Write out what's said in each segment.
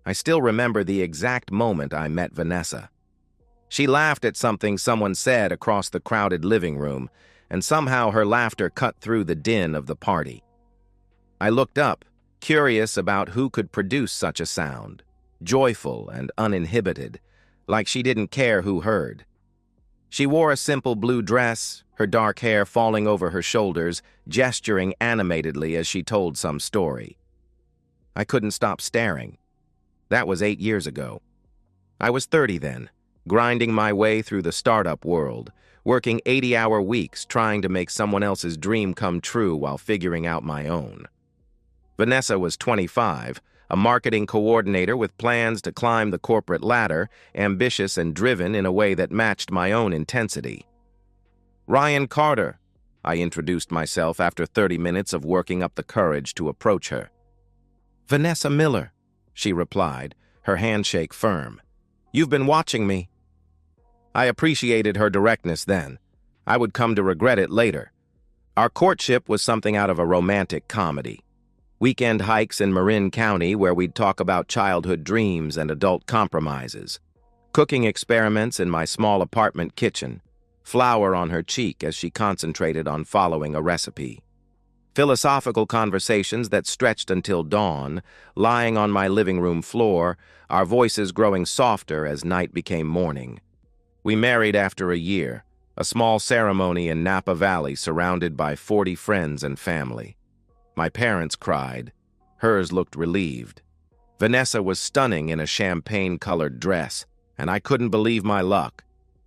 I still remember the exact moment I met Vanessa. She laughed at something someone said across the crowded living room, and somehow her laughter cut through the din of the party. I looked up, curious about who could produce such a sound, joyful and uninhibited, like she didn't care who heard. She wore a simple blue dress, her dark hair falling over her shoulders, gesturing animatedly as she told some story. I couldn't stop staring. That was 8 years ago. I was 30 then, grinding my way through the startup world, working 80-hour weeks trying to make someone else's dream come true while figuring out my own. Vanessa was 25, a marketing coordinator with plans to climb the corporate ladder, ambitious and driven in a way that matched my own intensity. "Ryan Carter," I introduced myself after 30 minutes of working up the courage to approach her. "Vanessa Miller," she replied, her handshake firm. "You've been watching me." I appreciated her directness then. I would come to regret it later. Our courtship was something out of a romantic comedy. Weekend hikes in Marin County where we'd talk about childhood dreams and adult compromises. Cooking experiments in my small apartment kitchen. Flour on her cheek as she concentrated on following a recipe. Philosophical conversations that stretched until dawn, lying on my living room floor, our voices growing softer as night became morning. We married after a year, a small ceremony in Napa Valley surrounded by 40 friends and family. My parents cried. Hers looked relieved. Vanessa was stunning in a champagne-colored dress, and I couldn't believe my luck.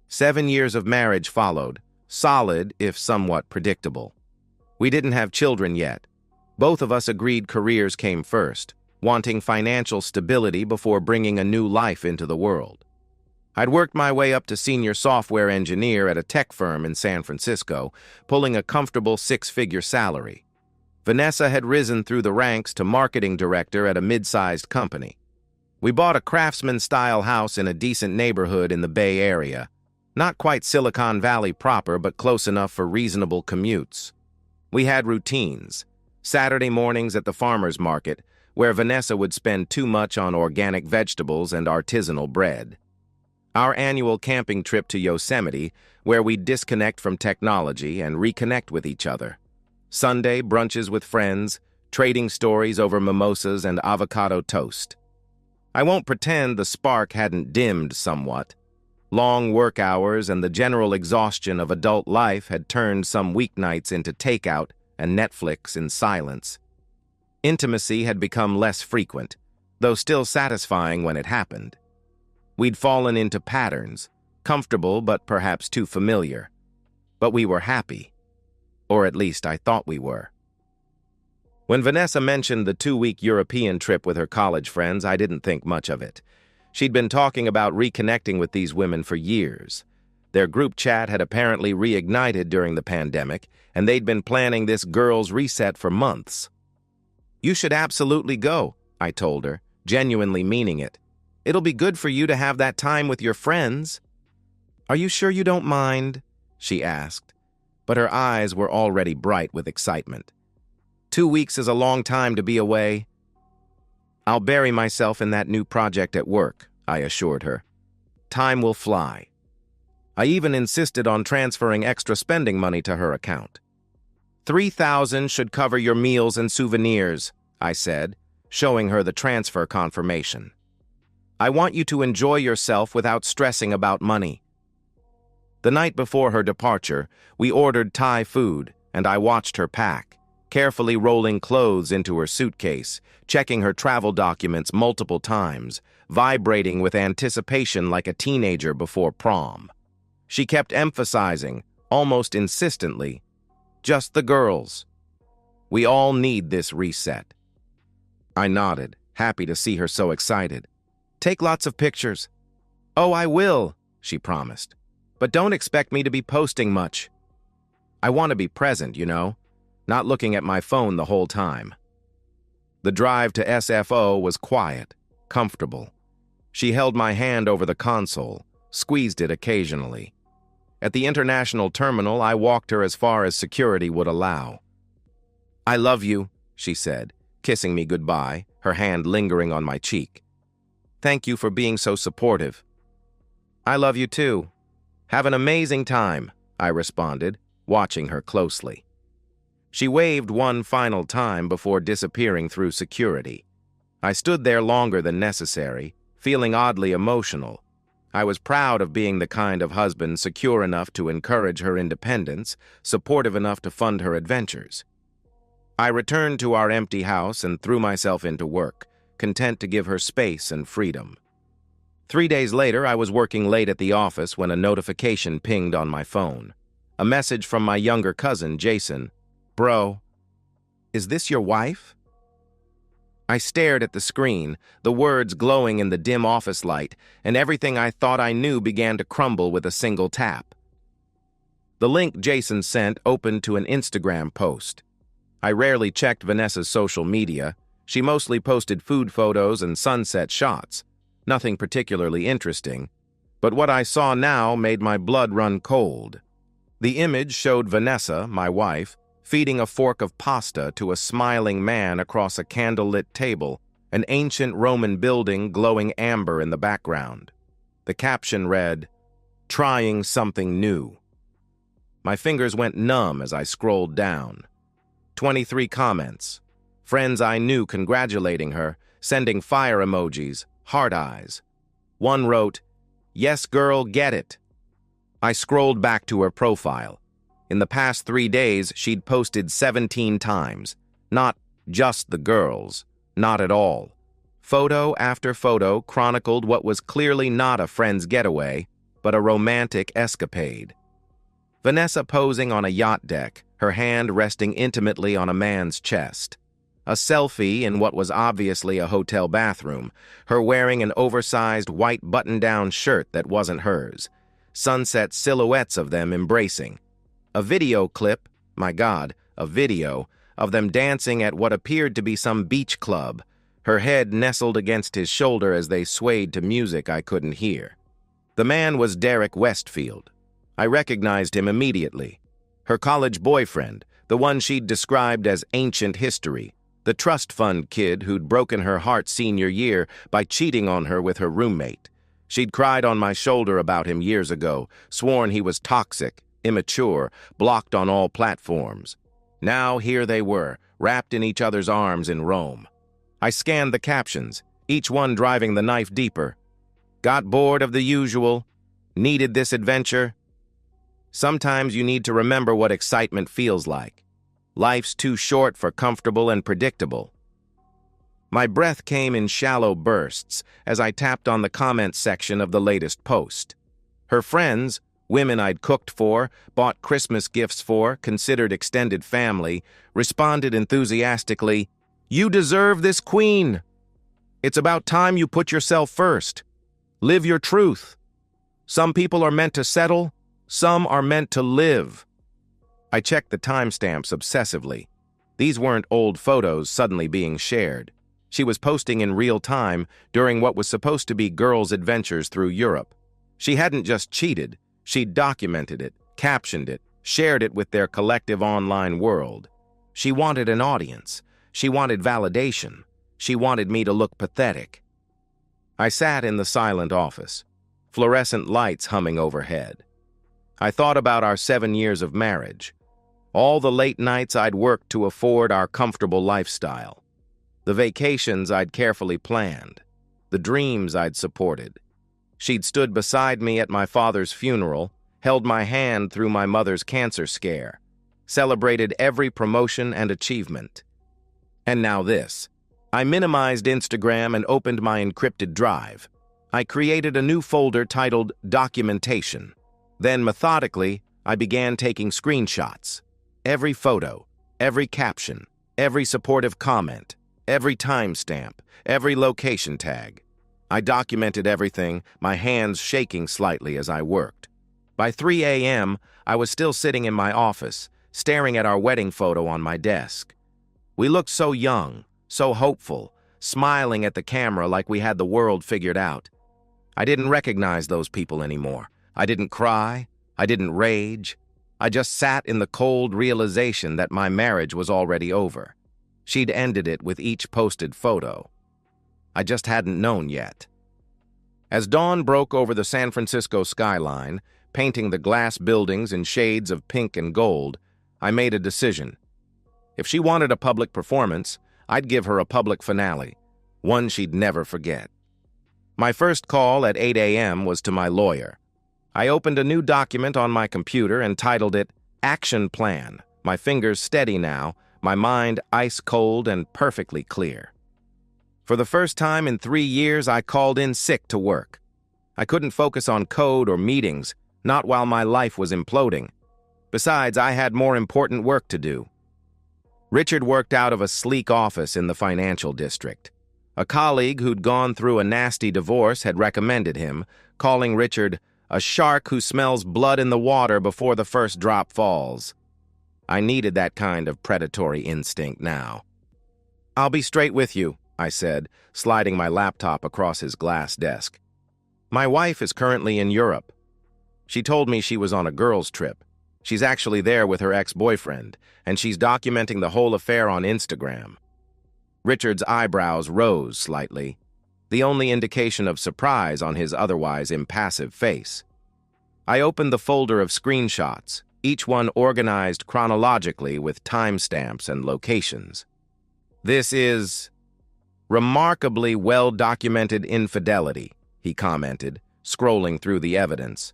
7 years of marriage followed, solid if somewhat predictable. We didn't have children yet. Both of us agreed careers came first, wanting financial stability before bringing a new life into the world. I'd worked my way up to senior software engineer at a tech firm in San Francisco, pulling a comfortable 6-figure salary. Vanessa had risen through the ranks to marketing director at a mid-sized company. We bought a craftsman-style house in a decent neighborhood in the Bay Area. Not quite Silicon Valley proper, but close enough for reasonable commutes. We had routines. Saturday mornings at the farmer's market, where Vanessa would spend too much on organic vegetables and artisanal bread. Our annual camping trip to Yosemite, where we'd disconnect from technology and reconnect with each other. Sunday brunches with friends, trading stories over mimosas and avocado toast. I won't pretend the spark hadn't dimmed somewhat. Long work hours and the general exhaustion of adult life had turned some weeknights into takeout and Netflix in silence. Intimacy had become less frequent, though still satisfying when it happened. We'd fallen into patterns, comfortable but perhaps too familiar. But we were happy. Or at least I thought we were. When Vanessa mentioned the 2-week European trip with her college friends, I didn't think much of it. She'd been talking about reconnecting with these women for years. Their group chat had apparently reignited during the pandemic, and they'd been planning this girls' reset for months. "You should absolutely go," I told her, genuinely meaning it. "It'll be good for you to have that time with your friends." "Are you sure you don't mind?" she asked, but her eyes were already bright with excitement. 2 weeks is a long time to be away. "I'll bury myself in that new project at work," I assured her. "Time will fly." I even insisted on transferring extra spending money to her account. $3,000 should cover your meals and souvenirs," I said, showing her the transfer confirmation. "I want you to enjoy yourself without stressing about money." The night before her departure, we ordered Thai food, and I watched her pack, carefully rolling clothes into her suitcase, checking her travel documents multiple times, vibrating with anticipation like a teenager before prom. She kept emphasizing, almost insistently, "Just the girls. We all need this reset." I nodded, happy to see her so excited. "Take lots of pictures." "Oh, I will," she promised. "But don't expect me to be posting much. I want to be present, not looking at my phone the whole time." The drive to SFO was quiet, comfortable. She held my hand over the console, squeezed it occasionally. At the international terminal, I walked her as far as security would allow. "I love you," she said, kissing me goodbye, her hand lingering on my cheek. Thank you for being so supportive. I love you too. Have an amazing time, I responded, watching her closely. She waved one final time before disappearing through security. I stood there longer than necessary, feeling oddly emotional. I was proud of being the kind of husband secure enough to encourage her independence, supportive enough to fund her adventures. I returned to our empty house and threw myself into work, content to give her space and freedom. 3 days later, I was working late at the office when a notification pinged on my phone. A message from my younger cousin, Jason. Bro, is this your wife? I stared at the screen, the words glowing in the dim office light, and everything I thought I knew began to crumble with a single tap. The link Jason sent opened to an Instagram post. I rarely checked Vanessa's social media. She mostly posted food photos and sunset shots. Nothing particularly interesting, but what I saw now made my blood run cold. The image showed Vanessa, my wife, feeding a fork of pasta to a smiling man across a candlelit table, an ancient Roman building glowing amber in the background. The caption read, "Trying something new." My fingers went numb as I scrolled down. 23 comments. Friends I knew congratulating her, sending fire emojis, heart eyes. One wrote, "Yes, girl, get it." I scrolled back to her profile. In the past 3 days, she'd posted 17 times. Not just the girls. Not at all. Photo after photo chronicled what was clearly not a friend's getaway, but a romantic escapade. Vanessa posing on a yacht deck, her hand resting intimately on a man's chest. A selfie in what was obviously a hotel bathroom, her wearing an oversized white button-down shirt that wasn't hers. Sunset silhouettes of them embracing. A video clip, my God, a video, of them dancing at what appeared to be some beach club, her head nestled against his shoulder as they swayed to music I couldn't hear. The man was Derek Westfield. I recognized him immediately. Her college boyfriend, the one she'd described as ancient history, the trust fund kid who'd broken her heart senior year by cheating on her with her roommate. She'd cried on my shoulder about him years ago, sworn he was toxic, immature, blocked on all platforms. Now here they were, wrapped in each other's arms in Rome. I scanned the captions, each one driving the knife deeper. Got bored of the usual? Needed this adventure? Sometimes you need to remember what excitement feels like. Life's too short for comfortable and predictable. My breath came in shallow bursts as I tapped on the comments section of the latest post. Her friends, women I'd cooked for, bought Christmas gifts for, considered extended family, responded enthusiastically, "You deserve this, queen! It's about time you put yourself first. Live your truth. Some people are meant to settle, some are meant to live." I checked the timestamps obsessively. These weren't old photos suddenly being shared. She was posting in real time during what was supposed to be girls' adventures through Europe. She hadn't just cheated, she'd documented it, captioned it, shared it with their collective online world. She wanted an audience. She wanted validation. She wanted me to look pathetic. I sat in the silent office, fluorescent lights humming overhead. I thought about our 7 years of marriage, all the late nights I'd worked to afford our comfortable lifestyle, the vacations I'd carefully planned, the dreams I'd supported. She'd stood beside me at my father's funeral, held my hand through my mother's cancer scare, celebrated every promotion and achievement. And now this. I minimized Instagram and opened my encrypted drive. I created a new folder titled Documentation. Then, methodically, I began taking screenshots. Every photo, every caption, every supportive comment, every timestamp, every location tag. I documented everything, my hands shaking slightly as I worked. By 3 a.m., I was still sitting in my office, staring at our wedding photo on my desk. We looked so young, so hopeful, smiling at the camera like we had the world figured out. I didn't recognize those people anymore. I didn't cry. I didn't rage. I just sat in the cold realization that my marriage was already over. She'd ended it with each posted photo. I just hadn't known yet. As dawn broke over the San Francisco skyline, painting the glass buildings in shades of pink and gold, I made a decision. If she wanted a public performance, I'd give her a public finale, one she'd never forget. My first call at 8 a.m. was to my lawyer. I opened a new document on my computer and titled it Action Plan, my fingers steady now, my mind ice cold and perfectly clear. For the first time in 3 years, I called in sick to work. I couldn't focus on code or meetings, not while my life was imploding. Besides, I had more important work to do. Richard worked out of a sleek office in the financial district. A colleague who'd gone through a nasty divorce had recommended him, calling Richard a shark who smells blood in the water before the first drop falls. I needed that kind of predatory instinct now. "I'll be straight with you," I said, sliding my laptop across his glass desk. "My wife is currently in Europe. She told me she was on a girls' trip. She's actually there with her ex-boyfriend, and she's documenting the whole affair on Instagram." Richard's eyebrows rose slightly, the only indication of surprise on his otherwise impassive face. I opened the folder of screenshots, each one organized chronologically with timestamps and locations. "This is remarkably well-documented infidelity," he commented, scrolling through the evidence.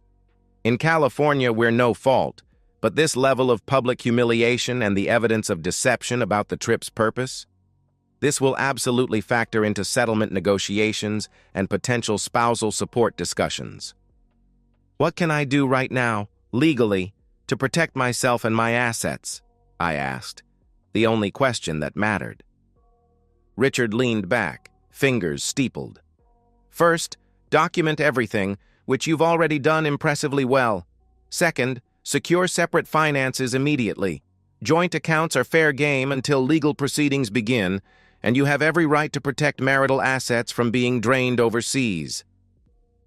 "In California, we're no fault, but this level of public humiliation and the evidence of deception about the trip's purpose? This will absolutely factor into settlement negotiations and potential spousal support discussions." "What can I do right now, legally, to protect myself and my assets?" I asked, the only question that mattered. Richard leaned back, fingers steepled. "First, document everything, which you've already done impressively well. Second, secure separate finances immediately. Joint accounts are fair game until legal proceedings begin, and you have every right to protect marital assets from being drained overseas."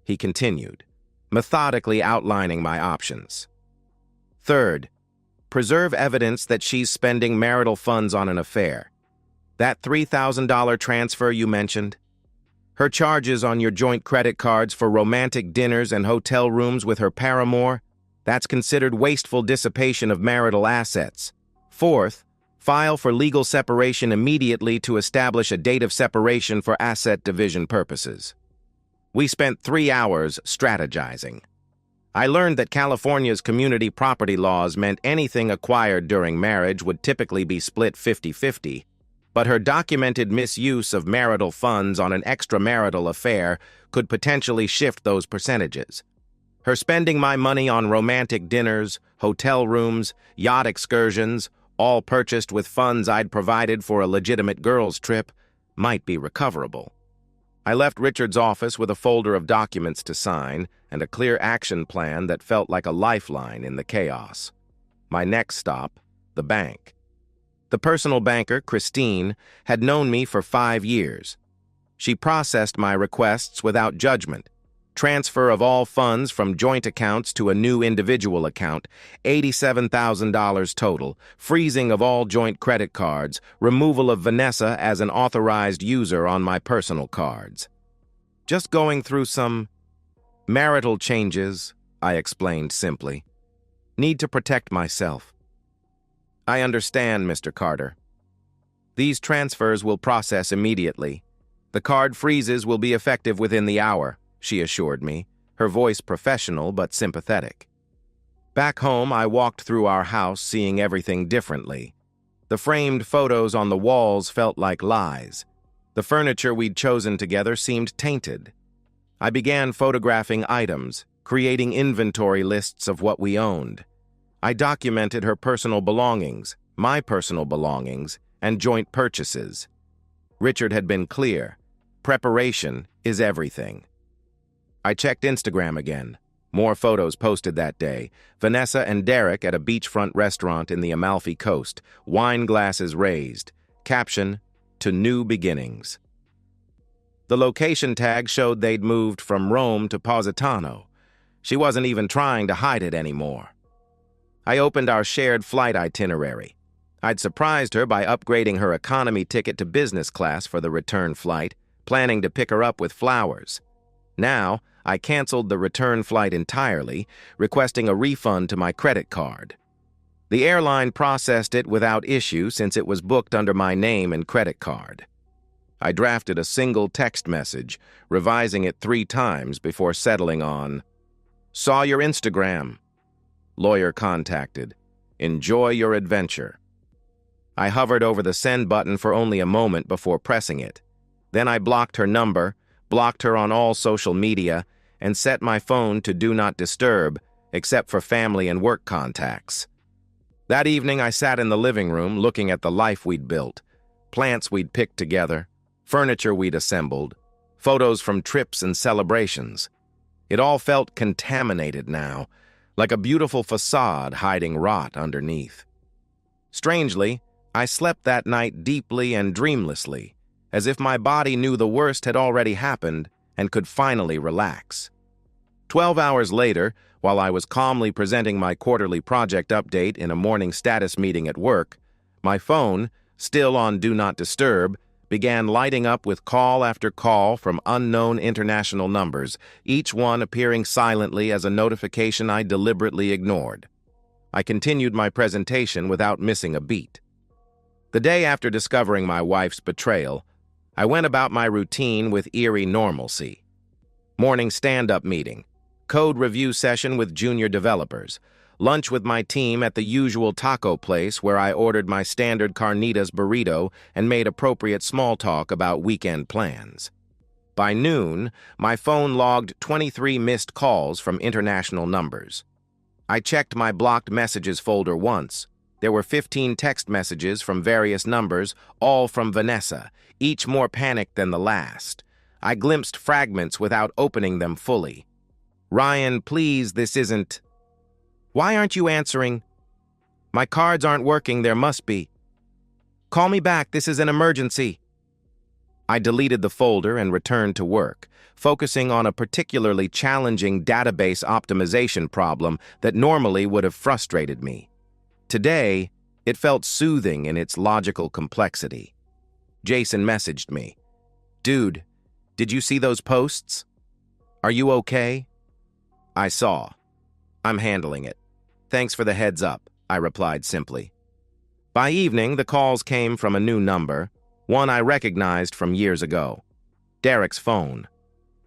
He continued, methodically outlining my options. "Third, preserve evidence that she's spending marital funds on an affair. That $3,000 transfer you mentioned, her charges on your joint credit cards for romantic dinners and hotel rooms with her paramour, that's considered wasteful dissipation of marital assets. Fourth, file for legal separation immediately to establish a date of separation for asset division purposes." We spent 3 hours strategizing. I learned that California's community property laws meant anything acquired during marriage would typically be split 50-50, but her documented misuse of marital funds on an extramarital affair could potentially shift those percentages. Her spending my money on romantic dinners, hotel rooms, yacht excursions, all purchased with funds I'd provided for a legitimate girls' trip, might be recoverable. I left Richard's office with a folder of documents to sign and a clear action plan that felt like a lifeline in the chaos. My next stop, the bank. The personal banker, Christine, had known me for 5 years. She processed my requests without judgment. Transfer of all funds from joint accounts to a new individual account, $87,000 total, freezing of all joint credit cards, removal of Vanessa as an authorized user on my personal cards. "Just going through some marital changes," I explained simply. "Need to protect myself." "I understand, Mr. Carter. These transfers will process immediately. The card freezes will be effective within the hour," she assured me, her voice professional but sympathetic. Back home, I walked through our house seeing everything differently. The framed photos on the walls felt like lies. The furniture we'd chosen together seemed tainted. I began photographing items, creating inventory lists of what we owned. I documented her personal belongings, my personal belongings, and joint purchases. Richard had been clear. Preparation is everything. I checked Instagram again. More photos posted that day. Vanessa and Derek at a beachfront restaurant in the Amalfi Coast, wine glasses raised. Caption, "To new beginnings." The location tag showed they'd moved from Rome to Positano. She wasn't even trying to hide it anymore. I opened our shared flight itinerary. I'd surprised her by upgrading her economy ticket to business class for the return flight, planning to pick her up with flowers. Now, I canceled the return flight entirely, requesting a refund to my credit card. The airline processed it without issue since it was booked under my name and credit card. I drafted a single text message, revising it 3 times before settling on, "Saw your Instagram. Lawyer contacted. Enjoy your adventure." I hovered over the send button for only a moment before pressing it. Then I blocked her number, blocked her on all social media, and set my phone to Do Not Disturb, except for family and work contacts. That evening, I sat in the living room looking at the life we'd built, plants we'd picked together, furniture we'd assembled, photos from trips and celebrations. It all felt contaminated now, like a beautiful facade hiding rot underneath. Strangely, I slept that night deeply and dreamlessly, as if my body knew the worst had already happened and could finally relax. 12 hours later, while I was calmly presenting my quarterly project update in a morning status meeting at work, my phone, still on Do Not Disturb, began lighting up with call after call from unknown international numbers, each one appearing silently as a notification I deliberately ignored. I continued my presentation without missing a beat. The day after discovering my wife's betrayal, I went about my routine with eerie normalcy. Morning stand-up meeting, code review session with junior developers, lunch with my team at the usual taco place where I ordered my standard carnitas burrito and made appropriate small talk about weekend plans. By noon, my phone logged 23 missed calls from international numbers. I checked my blocked messages folder once. There were 15 text messages from various numbers, all from Vanessa, each more panicked than the last. I glimpsed fragments without opening them fully. "Ryan, please, this isn't... Why aren't you answering? My cards aren't working, there must be. Call me back, this is an emergency." I deleted the folder and returned to work, focusing on a particularly challenging database optimization problem that normally would have frustrated me. Today, it felt soothing in its logical complexity. Jason messaged me. "Dude, did you see those posts? Are you okay?" I saw. "I'm handling it. Thanks for the heads up," I replied simply. By evening, the calls came from a new number, one I recognized from years ago. Derek's phone.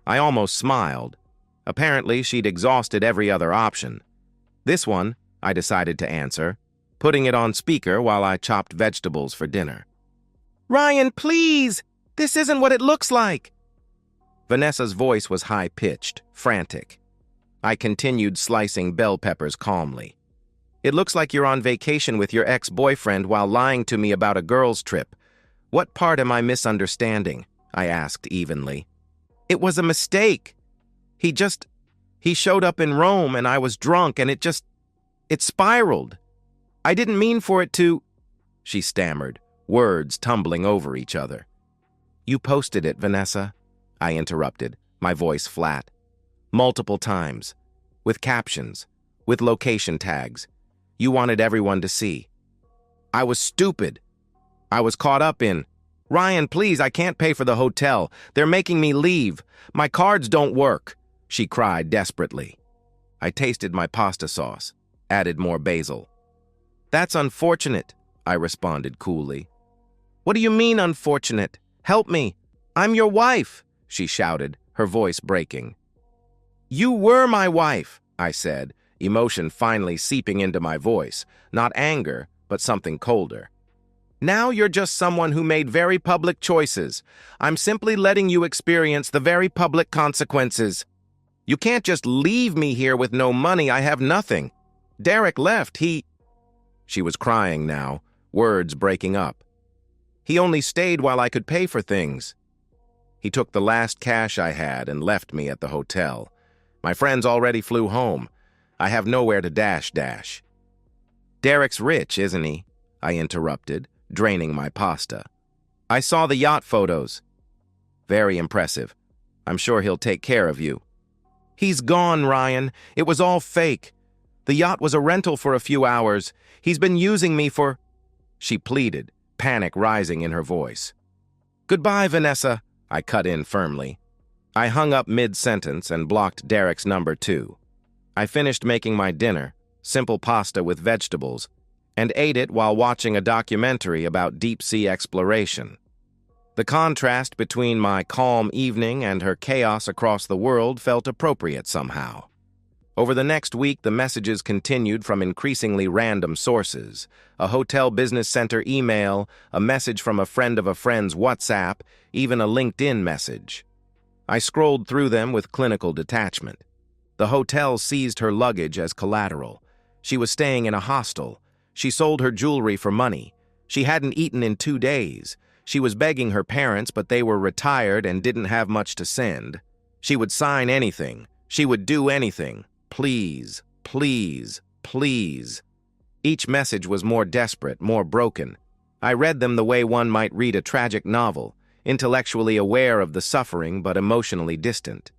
I almost smiled. Apparently, she'd exhausted every other option. This one, I decided to answer, putting it on speaker while I chopped vegetables for dinner. "Ryan, please! This isn't what it looks like!" Vanessa's voice was high-pitched, frantic. I continued slicing bell peppers calmly. "It looks like you're on vacation with your ex-boyfriend while lying to me about a girls' trip. What part am I misunderstanding?" I asked evenly. "It was a mistake. He showed up in Rome and I was drunk and it spiraled. I didn't mean for it to..." She stammered, words tumbling over each other. "You posted it, Vanessa," I interrupted, my voice flat. "Multiple times. With captions. With location tags. You wanted everyone to see. I was stupid. I was caught up in... Ryan, please, I can't pay for the hotel. They're making me leave. My cards don't work," she cried desperately. I tasted my pasta sauce, added more basil. "That's unfortunate," I responded coolly. "What do you mean unfortunate? Help me. I'm your wife," she shouted, her voice breaking. "You were my wife," I said, emotion finally seeping into my voice, not anger, but something colder. "Now you're just someone who made very public choices. I'm simply letting you experience the very public consequences. You can't just leave me here with no money. I have nothing. Derek left. She was crying now, words breaking up. "He only stayed while I could pay for things. He took the last cash I had and left me at the hotel. My friends already flew home. I have nowhere to dash. Derek's rich, isn't he?" I interrupted, draining my pasta. "I saw the yacht photos. Very impressive. I'm sure he'll take care of you." "He's gone, Ryan. It was all fake. The yacht was a rental for a few hours. He's been using me for..." She pleaded, panic rising in her voice. "Goodbye, Vanessa," I cut in firmly. I hung up mid-sentence and blocked Derek's number too. I finished making my dinner, simple pasta with vegetables, and ate it while watching a documentary about deep-sea exploration. The contrast between my calm evening and her chaos across the world felt appropriate somehow. Over the next week, the messages continued from increasingly random sources: a hotel business center email, a message from a friend of a friend's WhatsApp, even a LinkedIn message. I scrolled through them with clinical detachment. The hotel seized her luggage as collateral. She was staying in a hostel. She sold her jewelry for money. She hadn't eaten in 2 days. She was begging her parents, but they were retired and didn't have much to send. She would sign anything. She would do anything. Please, please, please. Each message was more desperate, more broken. I read them the way one might read a tragic novel, intellectually aware of the suffering but emotionally distant.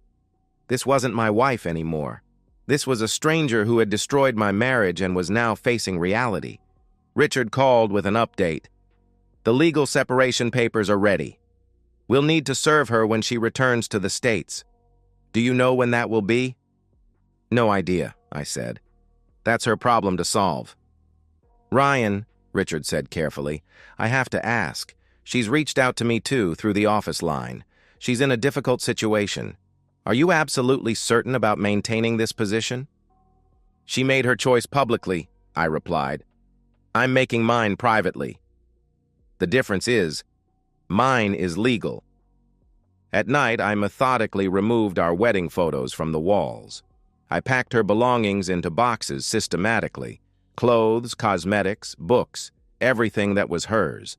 This wasn't my wife anymore. This was a stranger who had destroyed my marriage and was now facing reality. Richard called with an update. The legal separation papers are ready. We'll need to serve her when she returns to the States. Do you know when that will be? No idea, I said. That's her problem to solve. Ryan, Richard said carefully, I have to ask. She's reached out to me too, through the office line. She's in a difficult situation. Are you absolutely certain about maintaining this position? She made her choice publicly, I replied. I'm making mine privately. The difference is, mine is legal. At night, I methodically removed our wedding photos from the walls. I packed her belongings into boxes systematically. Clothes, cosmetics, books, everything that was hers.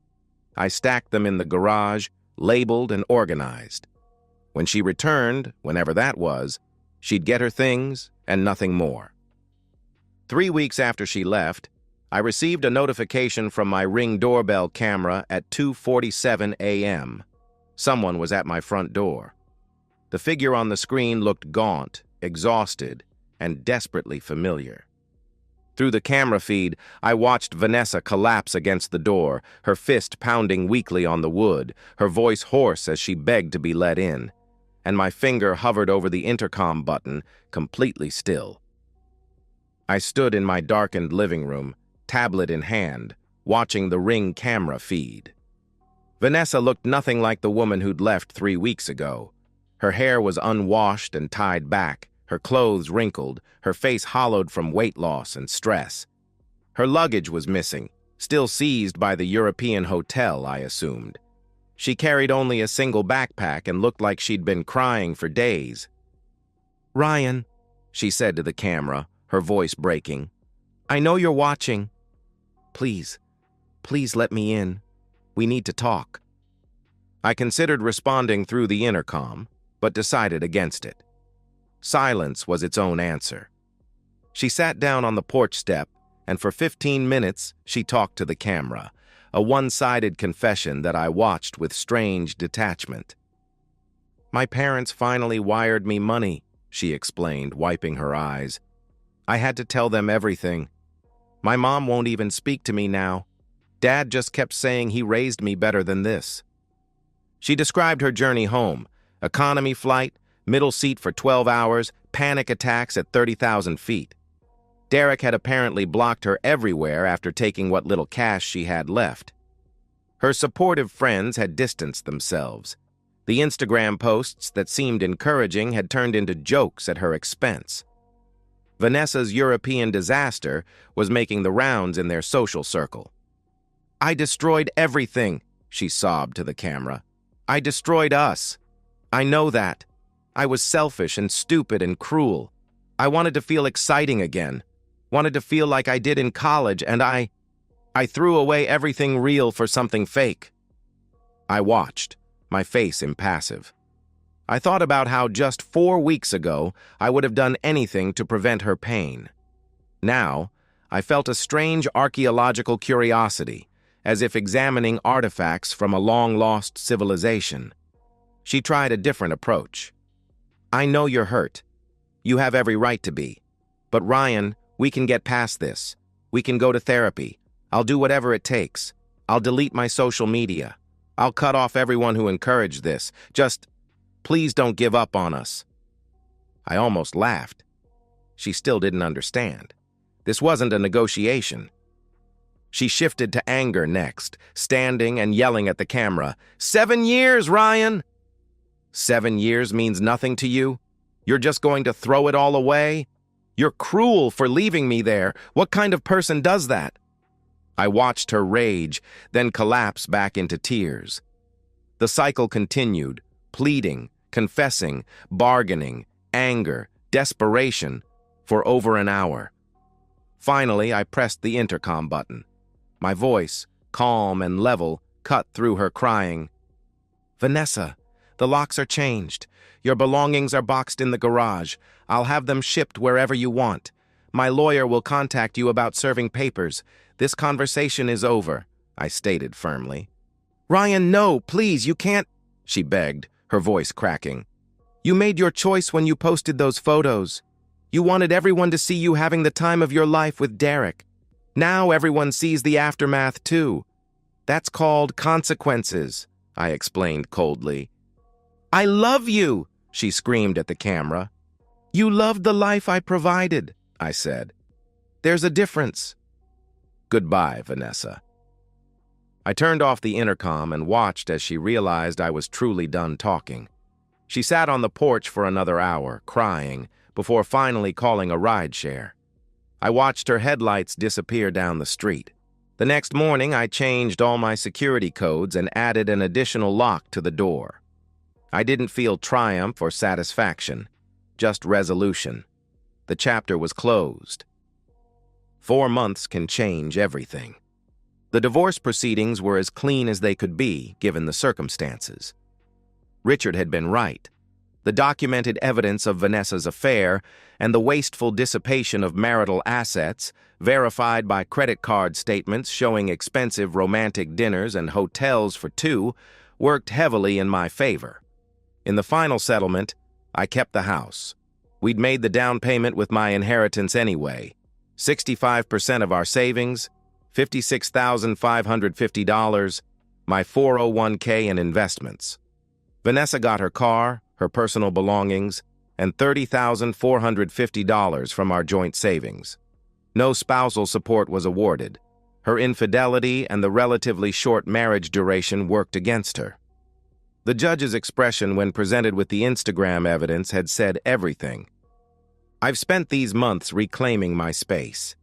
I stacked them in the garage, labeled and organized. When she returned, whenever that was, she'd get her things and nothing more. 3 weeks after she left, I received a notification from my Ring doorbell camera at 2:47 a.m. Someone was at my front door. The figure on the screen looked gaunt, exhausted, and desperately familiar. Through the camera feed, I watched Vanessa collapse against the door, her fist pounding weakly on the wood, her voice hoarse as she begged to be let in, and my finger hovered over the intercom button, completely still. I stood in my darkened living room, tablet in hand, watching the Ring camera feed. Vanessa looked nothing like the woman who'd left 3 weeks ago. Her hair was unwashed and tied back, her clothes wrinkled, her face hollowed from weight loss and stress. Her luggage was missing, still seized by the European hotel, I assumed. She carried only a single backpack and looked like she'd been crying for days. "Ryan," she said to the camera, her voice breaking, "I know you're watching. Please, please let me in. We need to talk." I considered responding through the intercom, but decided against it. Silence was its own answer. She sat down on the porch step, and for 15 minutes she talked to the camera, a one-sided confession that I watched with strange detachment. "My parents finally wired me money," she explained, wiping her eyes. "I had to tell them everything. My mom won't even speak to me now. Dad just kept saying he raised me better than this." She described her journey home: economy flight, middle seat for 12 hours, panic attacks at 30,000 feet. Derek had apparently blocked her everywhere after taking what little cash she had left. Her supportive friends had distanced themselves. The Instagram posts that seemed encouraging had turned into jokes at her expense. Vanessa's European disaster was making the rounds in their social circle. "I destroyed everything," she sobbed to the camera. "I destroyed us. I know that. I was selfish and stupid and cruel. I wanted to feel exciting again, wanted to feel like I did in college, and I threw away everything real for something fake." I watched, my face impassive. I thought about how just 4 weeks ago I would have done anything to prevent her pain. Now, I felt a strange archaeological curiosity, as if examining artifacts from a long-lost civilization. She tried a different approach. "I know you're hurt. You have every right to be. But Ryan, we can get past this. We can go to therapy. I'll do whatever it takes. I'll delete my social media. I'll cut off everyone who encouraged this. Just, Please don't give up on us." I almost laughed. She still didn't understand. This wasn't a negotiation. She shifted to anger next, standing and yelling at the camera. 7 years, Ryan! 7 years means nothing to you? You're just going to throw it all away? You're cruel for leaving me there. What kind of person does that? I watched her rage, then collapse back into tears. The cycle continued, pleading, confessing, bargaining, anger, desperation, for over an hour. Finally, I pressed the intercom button. My voice, calm and level, cut through her crying. "Vanessa, the locks are changed. Your belongings are boxed in the garage. I'll have them shipped wherever you want. My lawyer will contact you about serving papers. This conversation is over," I stated firmly. "Ryan, no, please, you can't," she begged, her voice cracking. "You made your choice when you posted those photos. You wanted everyone to see you having the time of your life with Derek. Now everyone sees the aftermath too. That's called consequences," I explained coldly. "I love you," she screamed at the camera. "You loved the life I provided," I said. "There's a difference." Goodbye, Vanessa. I turned off the intercom and watched as she realized I was truly done talking. She sat on the porch for another hour, crying, before finally calling a rideshare. I watched her headlights disappear down the street. The next morning, I changed all my security codes and added an additional lock to the door. I didn't feel triumph or satisfaction, just resolution. The chapter was closed. 4 months can change everything. The divorce proceedings were as clean as they could be, given the circumstances. Richard had been right. The documented evidence of Vanessa's affair and the wasteful dissipation of marital assets, verified by credit card statements showing expensive romantic dinners and hotels for two, worked heavily in my favor. In the final settlement, I kept the house. We'd made the down payment with my inheritance anyway. 65% of our savings, $56,550, my 401k and investments. Vanessa got her car, her personal belongings, and $30,450 from our joint savings. No spousal support was awarded. Her infidelity and the relatively short marriage duration worked against her. The judge's expression when presented with the Instagram evidence had said everything. I've spent these months reclaiming my space.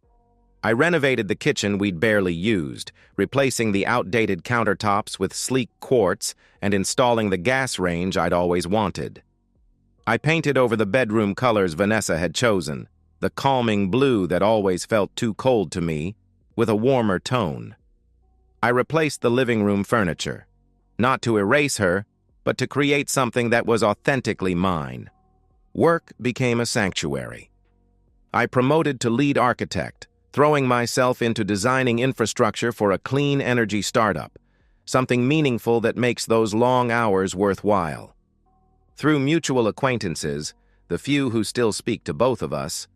I renovated the kitchen we'd barely used, replacing the outdated countertops with sleek quartz and installing the gas range I'd always wanted. I painted over the bedroom colors Vanessa had chosen, the calming blue that always felt too cold to me, with a warmer tone. I replaced the living room furniture, not to erase her, but to create something that was authentically mine. Work became a sanctuary. I promoted to lead architect, throwing myself into designing infrastructure for a clean energy startup, something meaningful that makes those long hours worthwhile. Through mutual acquaintances, the few who still speak to both of us,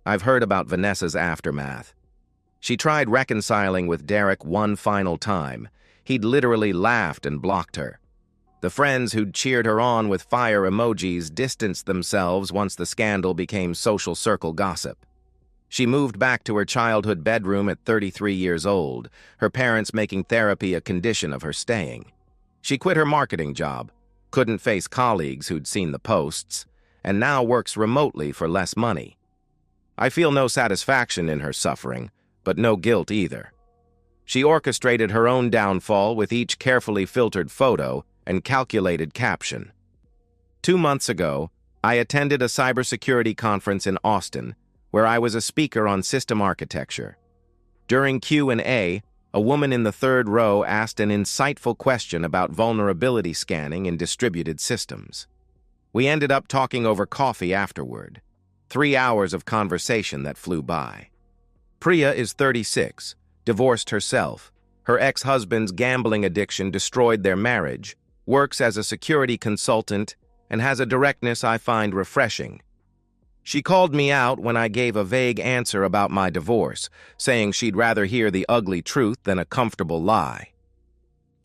I've heard about Vanessa's aftermath. She tried reconciling with Derek one final time. He'd literally laughed and blocked her. The friends who'd cheered her on with fire emojis distanced themselves once the scandal became social circle gossip. She moved back to her childhood bedroom at 33 years old, her parents making therapy a condition of her staying. She quit her marketing job, couldn't face colleagues who'd seen the posts, and now works remotely for less money. I feel no satisfaction in her suffering, but no guilt either. She orchestrated her own downfall with each carefully filtered photo and calculated caption. 2 months ago, I attended a cybersecurity conference in Austin, where I was a speaker on system architecture. During Q&A, a woman in the third row asked an insightful question about vulnerability scanning in distributed systems. We ended up talking over coffee afterward. 3 hours of conversation that flew by. Priya is 36, divorced herself. Her ex-husband's gambling addiction destroyed their marriage, works as a security consultant, and has a directness I find refreshing. She called me out when I gave a vague answer about my divorce, saying she'd rather hear the ugly truth than a comfortable lie.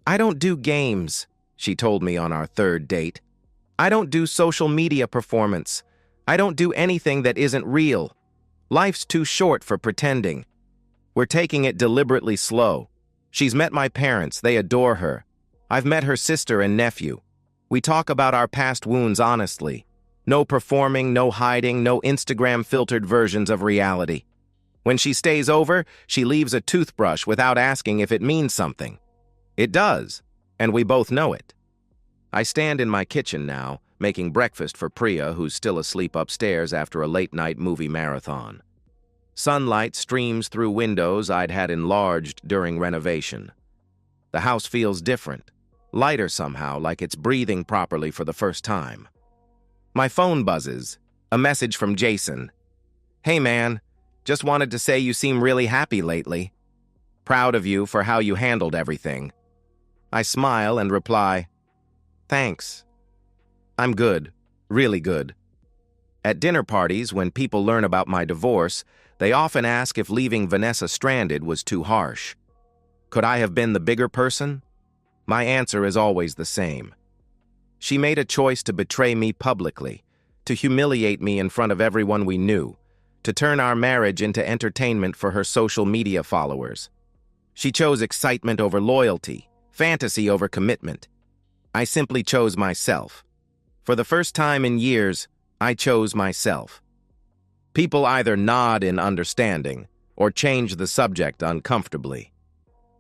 "I don't do games," she told me on our third date. I don't do social media performance. I don't do anything that isn't real. Life's too short for pretending. We're taking it deliberately slow. She's met my parents, they adore her. I've met her sister and nephew. We talk about our past wounds honestly. No performing, no hiding, no Instagram-filtered versions of reality. When she stays over, she leaves a toothbrush without asking if it means something. It does, and we both know it. I stand in my kitchen now, making breakfast for Priya, who's still asleep upstairs after a late-night movie marathon. Sunlight streams through windows I'd had enlarged during renovation. The house feels different, lighter somehow, like it's breathing properly for the first time. My phone buzzes, a message from Jason. "Hey man, just wanted to say you seem really happy lately. Proud of you for how you handled everything." I smile and reply, "Thanks. I'm good, really good." At dinner parties, when people learn about my divorce, they often ask if leaving Vanessa stranded was too harsh. Could I have been the bigger person? My answer is always the same. She made a choice to betray me publicly, to humiliate me in front of everyone we knew, to turn our marriage into entertainment for her social media followers. She chose excitement over loyalty, fantasy over commitment. I simply chose myself. For the first time in years, I chose myself. People either nod in understanding or change the subject uncomfortably.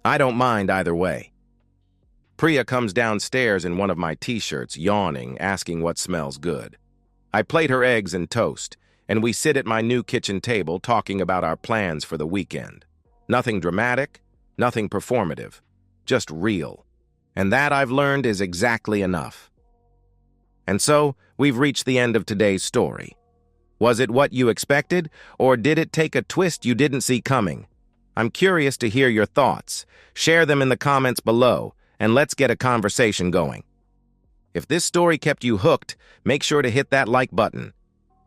I don't mind either way. Priya comes downstairs in one of my t-shirts, yawning, asking what smells good. I plate her eggs and toast, and we sit at my new kitchen table talking about our plans for the weekend. Nothing dramatic, nothing performative, just real. And that, I've learned, is exactly enough. And so, we've reached the end of today's story. Was it what you expected, or did it take a twist you didn't see coming? I'm curious to hear your thoughts. Share them in the comments below, and let's get a conversation going. If this story kept you hooked, make sure to hit that like button.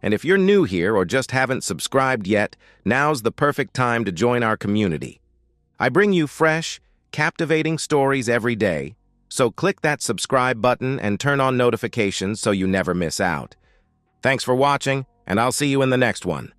And if you're new here or just haven't subscribed yet, now's the perfect time to join our community. I bring you fresh, captivating stories every day, so click that subscribe button and turn on notifications so you never miss out. Thanks for watching, and I'll see you in the next one.